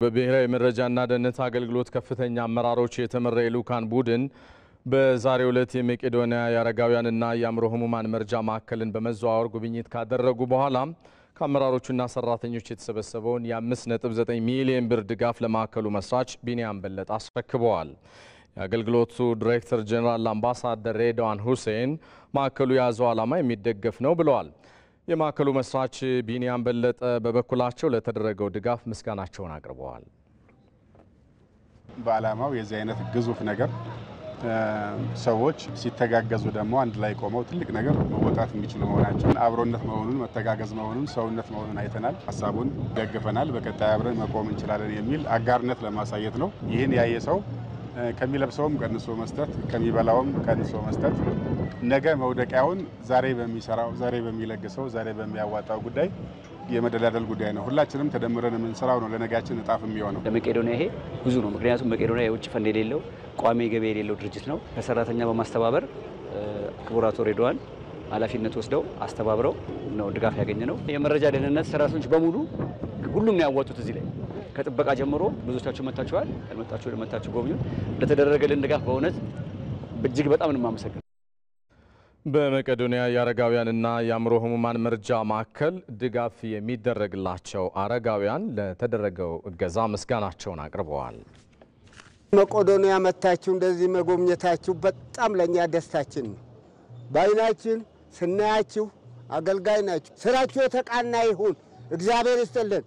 በብሔራዊ መረጃና ደህንነት አገልግሎት ከፍተኛ አመራሮች የተመራ የልዑካን ቡድን በዛሬው ዕለት የመቄዶንያ የአረጋውያንና የአእምሮ ህሙማን መርጃ ማዕከልን በመዘዋወር ጉብኝት ካደረጉ በኋላ ከአመራሮቹና ሰራተኞች የተሰበሰበውን የ5.9 ሚሊዮን ብር ድጋፍ ለማዕከሉ መስራች ቢኒያም በለጠ አስረክበዋል። የአገልግሎቱ ዳይሬክተር ጀነራል አምባሳደር ሬድዋን ሁሴን ማዕከሉ የያዘው ዓላማ የሚደገፍ ነው ብለዋል። የማዕከሉ መስራች ቢኒያም በለጠ በበኩላቸው ለተደረገው ድጋፍ ምስጋናቸውን አቅርበዋል። በዓላማው የዚህ አይነት ግዙፍ ነገር ሰዎች ሲተጋገዙ ደግሞ አንድ ላይ ቆመው ትልቅ ነገር መወጣት የሚችሉ መሆናቸውን አብሮነት መሆኑን መተጋገዝ መሆኑን ሰውነት መሆኑን አይተናል። ሐሳቡን ደግፈናል። በቀጣይ አብረን መቆም እንችላለን የሚል አጋርነት ለማሳየት ነው። ይህን ያየ ሰው ከሚለብሰውም ቀንሶ መስጠት ከሚበላውም ቀንሶ መስጠት ነገ መውደቂያውን ዛሬ በሚሰራው ዛሬ በሚለግሰው ዛሬ በሚያዋጣው ጉዳይ የመደላደል ጉዳይ ነው። ሁላችንም ተደምረን የምንሰራው ነው ለነጋችን እጣፍ የሚሆነው። ለመቄዶንያ ይሄ ብዙ ነው። ምክንያቱም መቄዶንያ የውጭ ፈንድ የሌለው ቋሚ ገቢ የሌለው ድርጅት ነው። ከሰራተኛ በማስተባበር ክቡር አቶ ሬድዋን ኃላፊነት ወስደው አስተባብረው ነው ድጋፍ ያገኘ ነው። የመረጃ ደህንነት ሰራተኞች በሙሉ ሁሉም ያዋጡት እዚህ ላይ ከጥበቃ ጀምሮ ብዙዎቻችሁ መጣችኋል። ያልመጣችሁ ለመጣችሁ ጎብኙ። ለተደረገልን ድጋፍ በእውነት እጅግ በጣም እንማመሰግናለን። በመቄዶንያ የአረጋውያንና የአእምሮ ህሙማን መርጃ ማዕከል ድጋፍ የሚደረግላቸው አረጋውያን ለተደረገው እገዛ ምስጋናቸውን አቅርበዋል። መቄዶንያ መታችሁ እንደዚህ መጎብኘታችሁ በጣም ለኛ ደስታችን ነው። ባይናችን ስናያችሁ አገልጋይ ናችሁ። ስራችሁ የተቃና ይሁን። እግዚአብሔር ይስጥልን።